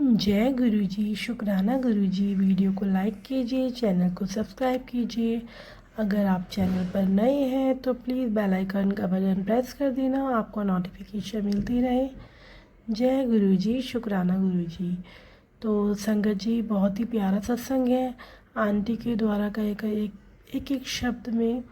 जय गुरुजी, शुक्राना गुरुजी। वीडियो को लाइक कीजिए, चैनल को सब्सक्राइब कीजिए। अगर आप चैनल पर नए हैं तो प्लीज़ बेल आइकन का बटन प्रेस कर देना, आपको नोटिफिकेशन मिलती रहे। जय गुरुजी, शुक्राना गुरुजी। तो संगत जी, बहुत ही प्यारा सत्संग है। आंटी के द्वारा कहे गए एक शब्द में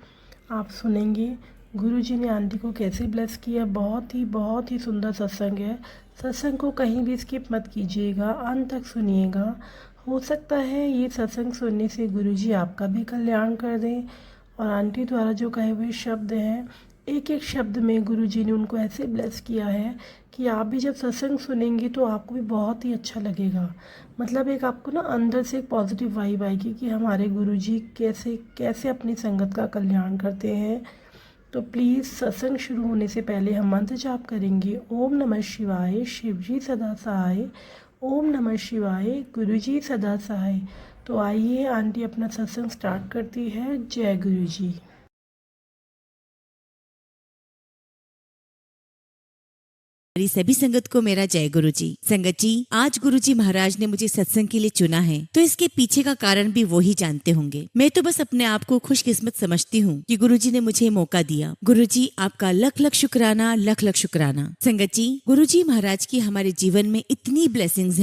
आप सुनेंगे गुरुजी ने आंटी को कैसे ब्लेस किया। बहुत ही सुंदर सत्संग है। सत्संग को कहीं भी स्किप मत कीजिएगा, अंत तक सुनिएगा। हो सकता है ये सत्संग सुनने से गुरुजी आपका भी कल्याण कर दें। और आंटी द्वारा जो कहे हुए शब्द हैं, एक एक शब्द में गुरुजी ने उनको ऐसे ब्लेस किया है कि आप भी जब सत्संग सुनेंगे तो आपको भी बहुत ही अच्छा लगेगा। मतलब एक आपको ना अंदर से एक पॉजिटिव वाइब आएगी कि हमारे गुरुजी कैसे कैसे अपनी संगत का कल्याण करते हैं। तो प्लीज़ सत्संग शुरू होने से पहले हम मंत्र जाप करेंगे। ओम नमः शिवाय, शिवजी सदा सहाय। ओम नमः शिवाय, गुरुजी सदा सहाय। तो आइए आंटी अपना सत्संग स्टार्ट करती है। जय गुरुजी। मेरी सभी संगत को मेरा जय गुरु जी। संगत जी, आज गुरु जी महाराज ने मुझे सत्संग के लिए चुना है तो इसके पीछे का कारण भी वो ही जानते होंगे। मैं तो बस अपने आप को खुशकिस्मत समझती हूँ कि गुरु जी ने मुझे मौका दिया। गुरु जी आपका लख लख शुक्राना, लख लख शुक्राना। संगत जी, गुरु जी महाराज की हमारे जीवन में इतनी ब्लेसिंग्स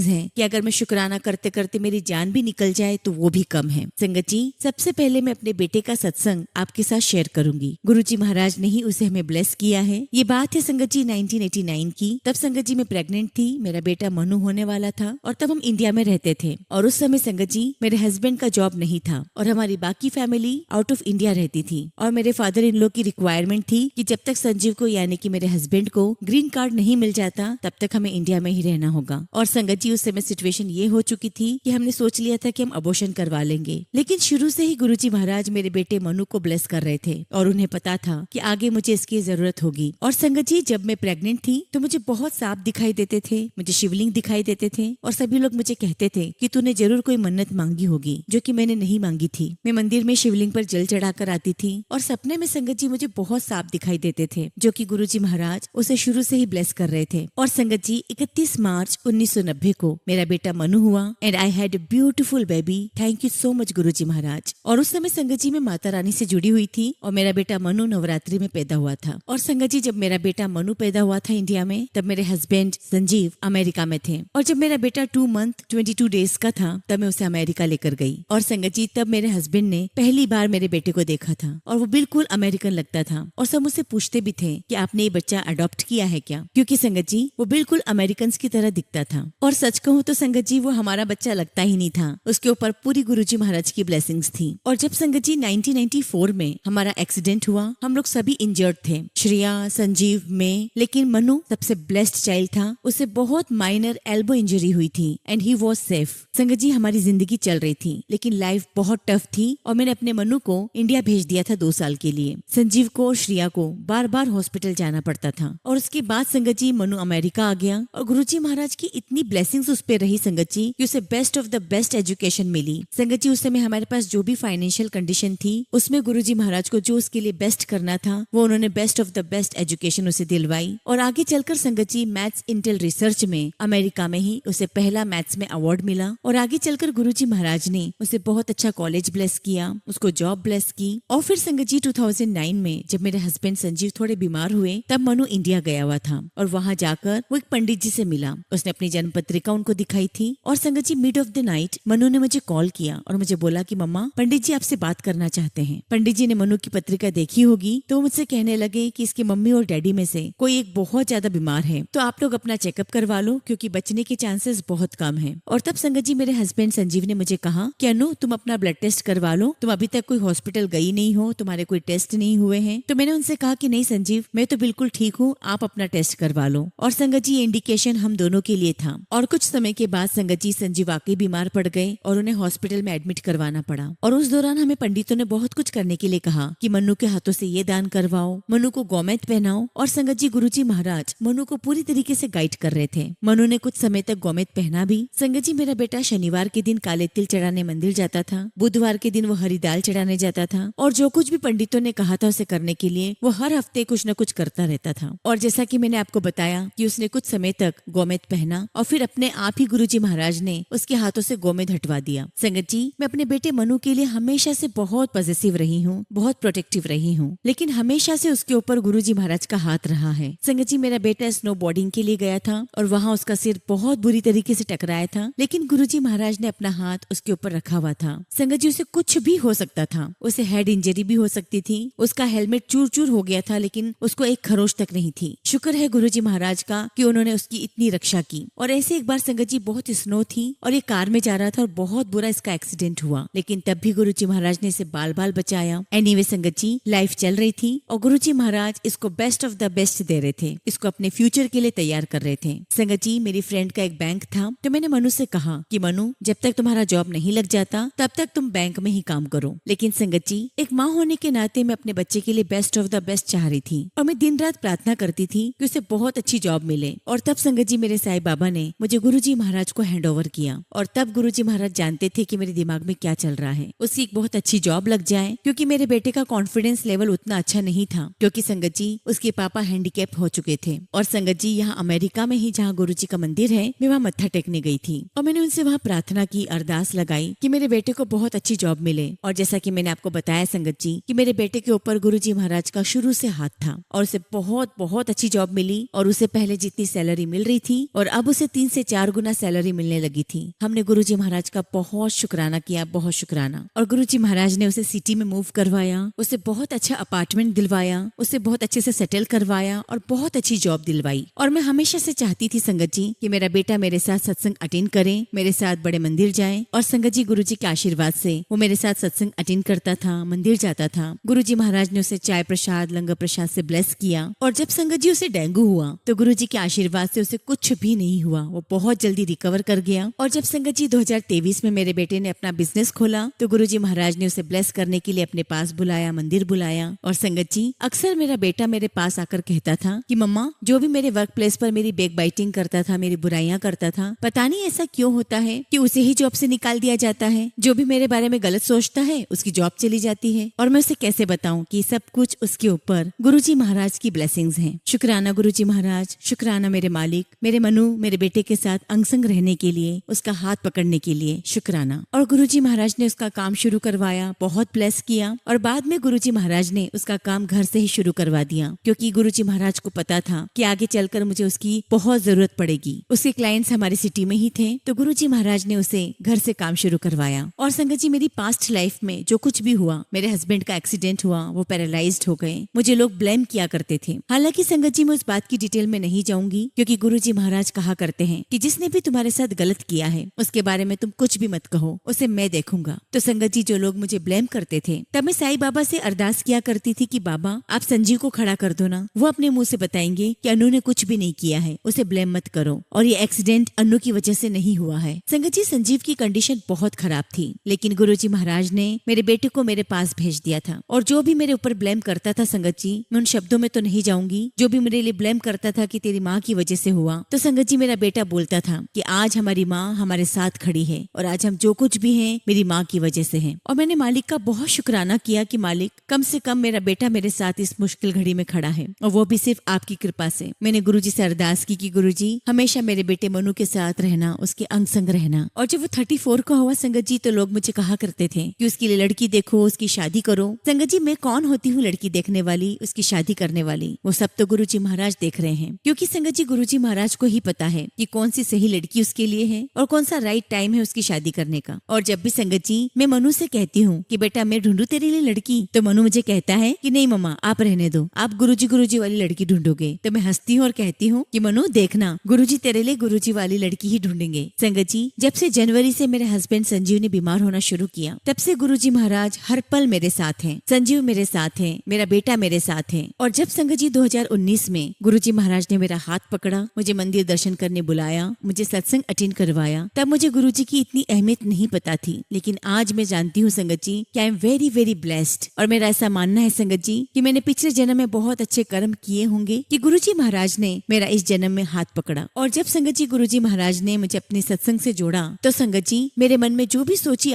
हैं कि अगर मैं शुक्राना करते करते मेरी जान भी निकल जाए तो वो भी कम है। संगत जी, सबसे पहले मैं अपने बेटे का सत्संग आपके साथ शेयर करूंगी। गुरु जी महाराज ने ही उसे हमें ब्लेस किया है। ये बात है संगत जी 1989 की। तब संगत जी मैं प्रेग्नेंट थी, मेरा बेटा मनु होने वाला था और तब हम इंडिया में रहते थे। और उस समय संगत जी मेरे हस्बैंड का जॉब नहीं था और हमारी बाकी फैमिली आउट ऑफ इंडिया रहती थी। और मेरे फादर इन लॉ की रिक्वायरमेंट थी कि जब तक संजीव को यानी कि मेरे हस्बैंड को ग्रीन कार्ड नहीं मिल जाता तब तक हमें इंडिया में ही रहना होगा। और संगत जी उस समय सिचुएशन ये हो चुकी थी कि हमने सोच लिया था कि हम अबॉर्शन करवा लेंगे। लेकिन शुरू से ही गुरुजी महाराज मेरे बेटे मनु को ब्लेस कर रहे थे और उन्हें पता था कि आगे मुझे इसकी जरूरत होगी। और संगत जी, जब मैं प्रेग्नेंट थी तो मुझे बहुत सांप दिखाई देते थे, मुझे शिवलिंग दिखाई देते थे और सभी लोग मुझे कहते थे कि तूने जरूर कोई मन्नत मांगी होगी, जो कि मैंने नहीं मांगी थी। मैं मंदिर में शिवलिंग पर जल चढ़ाकर आती थी और सपने में संगत जी मुझे बहुत सांप दिखाई देते थे, जो कि गुरुजी महाराज उसे शुरू से ही ब्लेस कर रहे थे। और संगत जी 31 मार्च 1990 को मेरा बेटा मनु हुआ and I had a beautiful baby. Thank you so much Guruji Maharaj. और उस समय संगत जी मैं माता रानी से जुड़ी हुई थी और मेरा बेटा मनु नवरात्रि में पैदा हुआ था। और संगत जी, जब मेरा बेटा मनु पैदा हुआ था इंडिया में, तब मेरे हस्बैंड संजीव अमेरिका में थे। और जब मेरा बेटा 2 मंथ 22 डेज का था तब मैं उसे अमेरिका लेकर गई। और संगत जी, तब मेरे हस्बैंड ने पहली बार मेरे बेटे को देखा था और वो बिल्कुल अमेरिकन लगता था। और सब मुझसे पूछते भी थे कि आपने ये बच्चा अडॉप्ट किया है क्या, क्योंकि संगत जी वो बिल्कुल अमेरिकन की तरह दिखता था। और सच कहूँ तो संगत जी वो हमारा बच्चा लगता ही नहीं था, उसके ऊपर पूरी गुरुजी महाराज की ब्लेसिंग्स थी। और जब संगत जी 1994 में हमारा एक्सीडेंट हुआ, हम लोग सभी इंजर्ड थे, श्रेया, संजीव, मैं। लेकिन मनु सबसे ब्लेस्ड चाइल्ड था। उसे बहुत माइनर एल्बो इंजरी हुई थी एंड ही वाज सेफ। संगत जी, हमारी जिंदगी चल रही थी लेकिन लाइफ बहुत टफ थी और मैंने अपने मनु को इंडिया भेज दिया था 2 साल के लिए। संजीव को और श्रेया को बार बार हॉस्पिटल जाना पड़ता था। और उसके बाद संगत जी मनु अमेरिका आ गया और गुरुजी महाराज की इतनी ब्लेसिंग्स उस पर रही संगत जी कि उसे best of the best education मिली। संगत जी, उस समय हमारे पास जो भी फाइनेंशियल कंडीशन थी उसमें गुरुजी महाराज को जो उसके लिए बेस्ट करना था वो उन्होंने best of the best education उसे दिलवाई। और आगे चलकर संगत जी मैथ्स इंटेल रिसर्च में अमेरिका में ही उसे पहला मैथ्स में अवार्ड मिला। और आगे चलकर गुरुजी महाराज ने उसे बहुत अच्छा कॉलेज ब्लेस किया, उसको जॉब ब्लेस की। और फिर संगत जी 2009 में जब मेरे हस्बैंड संजीव थोड़े बीमार हुए तब मनु इंडिया गया हुआ था और वहां जाकर वो एक पंडित जी से मिला। उसने अपनी जन्म पत्रिका उनको दिखाई थी। और संगत जी mid of the night Manu ने मुझे कॉल किया और मुझे बोला कि मम्मा, पंडित जी आपसे बात करना चाहते हैं। पंडित जी ने मनु की पत्रिका देखी होगी तो मुझसे कहने लगे कि इसकी मम्मी और डैडी में से कोई एक बहुत ज्यादा बीमार है, तो आप लोग अपना चेकअप करवा लो क्योंकि बचने के चांसेस बहुत कम हैं। और तब संगत जी मेरे हस्बैंड संजीव ने मुझे कहा कि अनु, तुम अपना ब्लड टेस्ट करवा लो, तुम अभी तक कोई हॉस्पिटल गई नहीं हो, तुम्हारे कोई टेस्ट नहीं हुए हैं। तो मैंने उनसे कहा कि नहीं संजीव, मैं तो बिल्कुल ठीक हूँ, आप अपना टेस्ट करवा लो। और संगत जी ये इंडिकेशन हम दोनों के लिए था। और कुछ समय के बाद संगत जी संजीव वाकई बीमार पड़ गए और उन्हें हॉस्पिटल में एडमिट करवाना पड़ा। और उस दौरान हमें पंडितों ने बहुत कुछ करने के लिए कहा कि मनु के हाथों से ये दान करवाओ, मनु को गौमैत पहनाओ। और संगत जी गुरुजी महाराज मनु को पूरी तरीके से गाइड कर रहे थे। मनु ने कुछ समय तक गोमेद पहना भी। संगत जी, मेरा बेटा शनिवार के दिन काले तिल चढ़ाने मंदिर जाता था, बुधवार के दिन वो हरी दाल चढ़ाने जाता था, और जो कुछ भी पंडितों ने कहा था उसे करने के लिए वो हर हफ्ते कुछ न कुछ करता रहता था। और जैसा कि मैंने आपको बताया कि उसने कुछ समय तक गोमेद पहना और फिर अपने आप ही गुरुजी महाराज ने उसके हाथों से गोमेद हटवा दिया। संगत जी, मैं अपने बेटे मनु के लिए हमेशा से बहुत पॉजिटिव रही हूँ, बहुत प्रोटेक्टिव रही हूँ, लेकिन हमेशा से उसके ऊपर गुरुजी महाराज का हाथ रहा है। संगत जी, मेरा बेटा स्नो बोर्डिंग के लिए गया था और वहाँ उसका सिर बहुत बुरी तरीके से टकराया था, लेकिन गुरुजी महाराज ने अपना हाथ उसके ऊपर रखा हुआ था। संगत जी, उसे कुछ भी हो सकता था, उसे हेड इंजरी भी हो सकती थी, उसका हेलमेट चूर चूर हो गया था, लेकिन उसको एक खरोच तक नहीं थी। शुक्र है गुरुजी महाराज का कि उन्होंने उसकी इतनी रक्षा की। और ऐसे एक बार संगत जी बहुत स्नो थी और ये कार में जा रहा था और बहुत बुरा इसका एक्सीडेंट हुआ, लेकिन तब भी गुरुजी महाराज ने इसे बाल बाल बचाया। एनीवे संगत जी, लाइफ चल रही थी और गुरुजी महाराज इसको बेस्ट ऑफ द बेस्ट दे रहे थे, इसको अपने फ्यूचर के लिए तैयार कर रहे थे। संगत जी, मेरी फ्रेंड का एक बैंक था, तो मैंने मनु से कहा कि मनु, जब तक तुम्हारा जॉब नहीं लग जाता तब तक तुम बैंक में ही काम करो। लेकिन संगत जी, एक माँ होने के नाते मैं अपने बच्चे के लिए बेस्ट ऑफ द बेस्ट चाह रही थी और मैं दिन रात प्रार्थना करती थी कि उसे बहुत अच्छी जॉब मिले। और तब संगत जी, मेरे साईं बाबा ने मुझे गुरुजी महाराज को हैंड ओवर किया और तब गुरुजी महाराज जानते थे कि मेरे दिमाग में क्या चल रहा है। उसकी एक बहुत अच्छी जॉब लग जाए, क्योंकि मेरे बेटे का कॉन्फिडेंस लेवल उतना अच्छा नहीं था, क्योंकि संगत जी उसके पापा हैंडीकैप हो चुके थे। और संगत जी, यहाँ अमेरिका में ही जहाँ गुरुजी का मंदिर है, मैं वहाँ मत्था टेकने गई थी और मैंने उनसे वहाँ प्रार्थना की, अरदास लगाई कि मेरे बेटे को बहुत अच्छी जॉब मिले। और जैसा कि मैंने आपको बताया संगत जी कि मेरे बेटे के ऊपर गुरुजी महाराज का शुरू से हाथ था और उसे बहुत बहुत अच्छी जॉब मिली और उसे पहले जितनी सैलरी मिल रही थी और अब उसे 3 से 4 गुना सैलरी मिलने लगी थी। हमने गुरुजी महाराज का बहुत शुक्राना किया, बहुत शुक्राना। और गुरुजी महाराज ने उसे सिटी में मूव करवाया, उसे बहुत अच्छा अपार्टमेंट दिलवाया, उसे बहुत अच्छे से सेटल करवाया और बहुत अच्छी जॉब दिलवाई। और मैं हमेशा से चाहती थी संगत जी कि मेरा बेटा मेरे साथ सत्संग अटेंड करे, मेरे साथ बड़े मंदिर जाए। और संगत जी, गुरुजी के आशीर्वाद से वो मेरे साथ सत्संग अटेंड करता था, मंदिर जाता था। गुरुजी महाराज ने उसे चाय प्रसाद, लंगर प्रसाद से ब्लेस किया। और जब संगत जी उसे डेंगू हुआ तो गुरुजी के आशीर्वाद से उसे कुछ भी नहीं हुआ, वो बहुत जल्दी रिकवर कर गया। और जब संगत जी 2023 में मेरे बेटे ने अपना बिजनेस खोला तो गुरुजी महाराज ने उसे ब्लेस करने के लिए अपने पास बुलाया, मंदिर बुलाया। और संगत जी, अक्सर मेरा बेटा मेरे पास आकर कहता था कि मम्मा, जो भी मेरे वर्क प्लेस पर मेरी बैक बाइटिंग करता था, मेरी बुराइयां करता था, पता नहीं ऐसा क्यों होता है कि उसे ही जॉब से निकाल दिया जाता है। जो भी मेरे बारे में गलत सोचता है उसकी जॉब चली जाती है। और मैं उसे कैसे बताऊं कि सब कुछ उसके ऊपर गुरुजी महाराज की ब्लेसिंग्स हैं। शुक्राना गुरुजी महाराज, शुक्राना मेरे मालिक, मेरे मनु मेरे बेटे के साथ अंग संग रहने के लिए, उसका हाथ पकड़ने के लिए शुक्राना। और गुरुजी महाराज ने उसका काम शुरू करवाया, बहुत ब्लेस किया। और बाद में गुरुजी महाराज ने उसका काम घर से ही शुरू करवा दिया, क्योंकि गुरुजी महाराज को पता था कि आगे चलकर मुझे उसकी बहुत जरूरत पड़ेगी। उसके क्लाइंट्स हमारे सिटी में ही थे, तो गुरुजी महाराज ने उसे घर से काम शुरू करवाया। और संगत जी, मेरी पास्ट लाइफ में जो कुछ भी हुआ, मेरे हस्बैंड का एक्सीडेंट हुआ, वो पैरालाइज्ड हो गए, मुझे लोग ब्लेम किया करते थे। हालांकि संगत जी, मैं उस बात की डिटेल में नहीं जाऊंगी, क्योंकि गुरुजी महाराज कहा करते हैं कि जिसने भी तुम्हारे साथ गलत किया है उसके बारे में तुम कुछ भी मत कहो, उसे मैं देखूंगा। तो संगत जी, जो लोग मुझे ब्लेम करते थे, तब मैं साईं बाबा से अरदास किया करती थी कि बाबा, आप संजीव को खड़ा कर दो ना, वो अपने मुंह से बताएंगे कि अनु ने कुछ भी नहीं किया है, उसे ब्लेम मत करो और ये एक्सीडेंट अनु की वजह से नहीं हुआ है। संगत जी, संजीव की कंडीशन बहुत खराब थी, लेकिन गुरुजी महाराज ने मेरे बेटे को मेरे पास भेज दिया था। और जो भी मेरे ऊपर ब्लेम करता था संगत जी, मैं उन शब्दों में तो नहीं जाऊंगी, जो भी मेरे लिए ब्लेम करता था कि तेरी माँ की वजह से हुआ, तो संगत जी मेरा बेटा बोलता था कि आज हमारी माँ हमारे साथ खड़ी है और आज हम जो कुछ भी हैं मेरी माँ की वजह से है। और मैंने मालिक का बहुत शुक्राना किया कि मालिक, कम से कम मेरा बेटा मेरे साथ इस मुश्किल घड़ी में खड़ा है, और वो भी सिर्फ आपकी कृपा से। मैंने गुरुजी से अरदास की कि गुरुजी हमेशा मेरे बेटे मनु के साथ रहना, उसके अंग संग रहना। और जब वो 34 का हुआ संगत जी, तो लोग मुझे कहा करते थे कि उसके लिए लड़की देखो, उसकी शादी करो। संगत जी, मैं कौन होती हूँ लड़की देखने वाली, उसकी शादी करने वाली? वो सब तो गुरुजी महाराज देख रहे हैं, क्योंकि संगत जी गुरुजी महाराज को ही पता है कि कौन सी सही लड़की उसके लिए है और कौन सा राइट टाइम है उसकी शादी करने का। और जब भी संगत जी मैं मनु से कहती हूँ कि बेटा मैं ढूंढूं तेरे लिए लड़की, तो मनु मुझे कहता है कि नहीं मम्मा, आप रहने दो, आप गुरुजी वाली लड़की ढूंढोगे। तो मैं हंसती हूँ और कहती हूँ कि मनु देखना, गुरुजी तेरे लिए गुरुजी वाली लड़की ही ढूंढेंगे। संगत जी, जब से जनवरी से मेरे हस्बैंड संजीव ने बीमार होना शुरू किया, तब से गुरुजी महाराज हर पल मेरे साथ हैं, संजीव मेरे साथ है, मेरा बेटा मेरे साथ है। और जब संगत जी 2019 में गुरुजी महाराज ने मेरा हाथ पकड़ा, मुझे मंदिर दर्शन करने बुलाया, मुझे सत्संग अटेंड करवाया, तब मुझे गुरुजी की इतनी अहमियत नहीं पता थी। लेकिन आज मैं जानती हूँ संगत जी कि I am very very blessed. और मेरा ऐसा मानना है संगत जी कि मैंने पिछले जन्म में बहुत अच्छे कर्म किए होंगे कि गुरुजी महाराज ने मेरा इस जन्म में हाथ पकड़ा। और जब संगत जी गुरुजी महाराज ने मुझे अपने सत्संग से जोड़ा तो संगत जी मेरे मन में जो भी सोच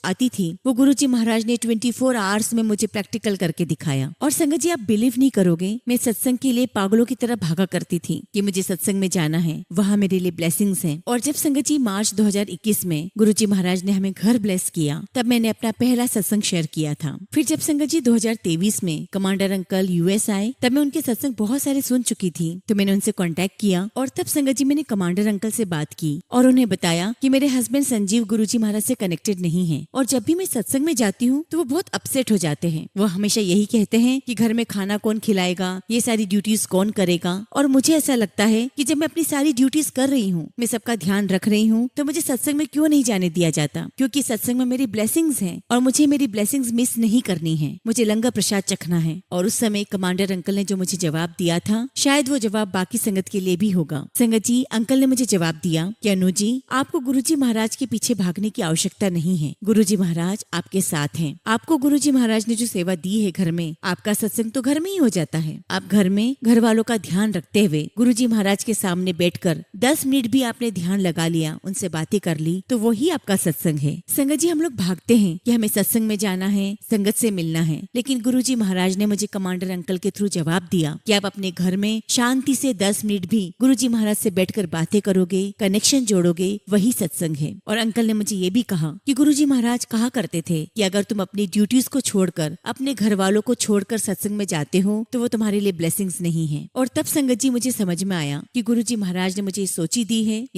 आती थी वो गुरुजी महाराज ने 24 आवर्स में मुझे प्रैक्टिकल करके दिखाया। और संगत जी आप बिलीव नहीं करोगे, मैं सत्संग के लिए पागलों की तरह भागा करती थी कि मुझे सत्संग में जाना है, वहाँ मेरे लिए ब्लेसिंग्स हैं। और जब संगत जी मार्च 2021 में गुरुजी महाराज ने हमें घर ब्लेस किया तब मैंने अपना पहला सत्संग शेयर किया था। फिर जब संगत जी 2023 में कमांडर अंकल यूएस आए तब मैं उनके सत्संग बहुत सारे सुन चुकी थी, तो मैंने उनसे कांटेक्ट किया और तब संगत जी मैंने कमांडर अंकल से बात की और उन्हें बताया कि मेरे हस्बैंड संजीव गुरुजी महाराज से कनेक्टेड नहीं है और जब भी मैं सत्संग में जाती हूँ तो वो बहुत अपसेट हो जाते हैं। वो हमेशा यही कहते हैं कि घर में खाना कौन खिलाएगा, ये सारी ड्यूटीज कौन करेगा। और मुझे ऐसा लगता है कि जब मैं अपनी सारी ड्यूटीज कर रही हूँ, मैं सबका ध्यान रख रही हूँ, तो मुझे सत्संग में क्यों नहीं जाने दिया जाता, क्योंकि सत्संग में मेरी ब्लेसिंग्स हैं और मुझे मेरी ब्लेसिंग्स मिस नहीं करनी है, मुझे लंगर प्रसाद चखना है। और उस समय कमांडर अंकल ने जो मुझे जवाब दिया था, शायद वो जवाब बाकी संगत के लिए भी होगा। संगत जी अंकल ने मुझे जवाब दिया कि अनु जी आपको गुरुजी महाराज के पीछे भागने की आवश्यकता नहीं है, गुरुजी महाराज आपके साथ हैं। आपको गुरुजी महाराज ने जो सेवा दी है घर में, आपका सत्संग तो घर में ही हो जाता है। आप घर में घर वालों का ध्यान रखते हुए गुरुजी महाराज के सामने बैठकर 10 मिनट भी आपने ध्यान लगा लिया, उनसे बातें कर ली, तो वही आपका सत्संग है। संगत जी हम लोग भागते हैं कि हमें सत्संग में जाना है, संगत से मिलना है, लेकिन गुरुजी महाराज ने मुझे कमांडर अंकल के थ्रू जवाब दिया कि आप अपने घर में शांति से 10 मिनट भी गुरुजी महाराज से बैठकर बातें करोगे, कनेक्शन जोड़ोगे, वही सत्संग है। और अंकल ने मुझे ये भी कहा कि गुरुजी महाराज कहा करते थे कि अगर तुम अपनी ड्यूटीज को छोड़कर, अपने घर वालों को छोड़कर सत्संग में जाते हो तो वो तुम्हारे लिए ब्लेसिंग्स नहीं है। और तब संगत जी मुझे समझ में आया कि गुरुजी महाराज ने मुझे ये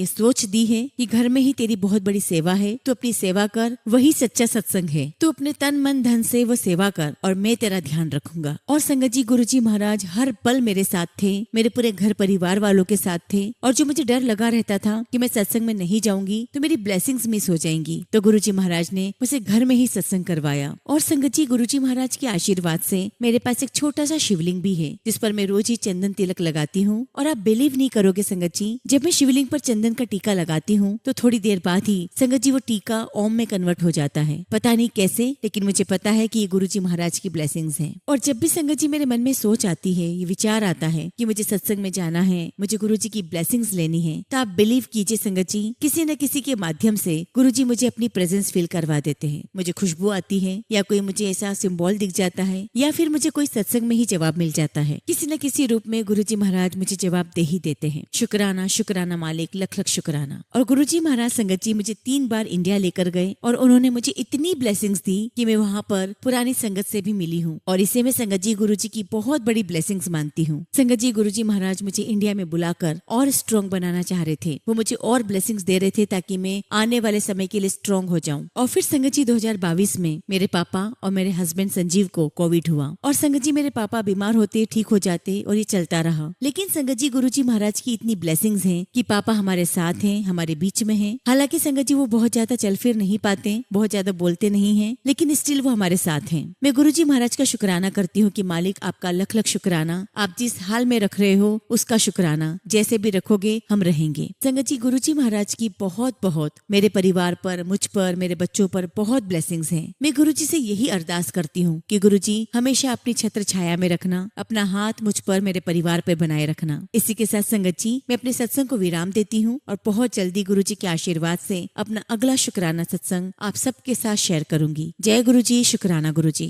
सोच दी है कि घर में ही तेरी बहुत बड़ी सेवा है, तू अपनी सेवा कर, वही सच्चा सत्संग है, तू अपने तन मन धन से वो सेवा कर और मैं तेरा ध्यान रखूंगा। और संगत जी गुरुजी महाराज हर पल मेरे साथ थे, मेरे पूरे घर परिवार वालों के साथ थे। और जो मुझे डर लगा रहता था कि मैं सत्संग में नहीं जाऊंगी तो मेरी ब्लेसिंग्स मिस हो जाएंगी, तो गुरुजी महाराज ने मुझे घर में ही सत्संग करवाया। और संगत जी गुरुजी महाराज के आशीर्वाद से मेरे पास एक छोटा सा शिवलिंग भी है जिस पर मैं रोज ही चंदन तिलक लगाती हूँ। और आप बिलीव नहीं करोगे संगत जी, जब मैं शिवलिंग पर चंदन का टीका लगाती हूँ तो थोड़ी देर बाद ही संगत जी वो टीका ओम में कन्वर्ट हो जाता है। पता नहीं कैसे, लेकिन मुझे पता है कि ये गुरुजी महाराज की ब्लेसिंग्स हैं। और जब भी संगत जी मेरे मन में सोच आती है, ये विचार आता है कि मुझे सत्संग में जाना है, मुझे गुरुजी की ब्लेसिंग्स लेनी है, तो आप बिलीव कीजिए संगत जी किसी न किसी के माध्यम से गुरुजी मुझे अपनी प्रेजेंस फील करवा देते हैं। मुझे खुशबू आती है या कोई मुझे ऐसा सिंबल दिख जाता है या फिर मुझे कोई सत्संग में ही जवाब मिल जाता है। किसी न किसी रूप में गुरुजी महाराज मुझे जवाब दे ही देते हैं। शुक्राना शुक्राना मालिक, लख लख शुक्राना। और गुरुजी महाराज संगत जी मुझे 3 बार इंडिया लेकर गए और उन्होंने मुझे इतनी ब्लेसिंग्स दी कि मैं वहाँ पर पुरानी संगत से भी मिली हूँ और इसे मैं संगत जी गुरुजी की बहुत बड़ी ब्लेसिंग्स मानती हूँ। संगत जी गुरुजी महाराज मुझे इंडिया में बुलाकर और स्ट्रॉन्ग बनाना चाह रहे थे, वो मुझे और ब्लेसिंग्स दे रहे थे ताकि मैं आने वाले समय के लिए स्ट्रॉन्ग हो जाऊं। और फिर संगत जी 2022 में मेरे पापा और मेरे हस्बैंड संजीव को कोविड हुआ और संगत जी मेरे पापा बीमार होते, ठीक हो जाते और ये चलता रहा। लेकिन संगत जी गुरुजी महाराज की इतनी ब्लेसिंग्स हैं कि पापा हमारे साथ हैं, हमारे बीच में हैं। हालांकि संगत जी वो बहुत ज्यादा चल फिर नहीं पाते, बहुत ज्यादा बोलते नहीं हैं, लेकिन स्टिल वो हमारे साथ हैं। मैं गुरुजी महाराज का शुक्राना करती हूँ कि मालिक आपका लख लख शुक्राना, आप जिस हाल में रख रहे हो उसका शुक्राना, जैसे भी रखोगे हम रहेंगे। संगत जी गुरुजी महाराज की बहुत बहुत मेरे परिवार पर, मुझ पर, मेरे बच्चों पर बहुत ब्लेसिंग्स हैं। मैं गुरुजी से यही अरदास करती हूँ कि गुरुजी हमेशा अपनी छत्र छाया में रखना, अपना हाथ मुझ पर, मेरे परिवार पर बनाए रखना। इसी के साथ संगत जी मैं अपने सत्संग को विराम देती हूँ और बहुत जल्दी गुरुजी के आशीर्वाद से अपना अगला शुक्राना सत्संग आप सबके साथ शेयर करूंगी। जय गुरुजी, शुक्राना गुरुजी।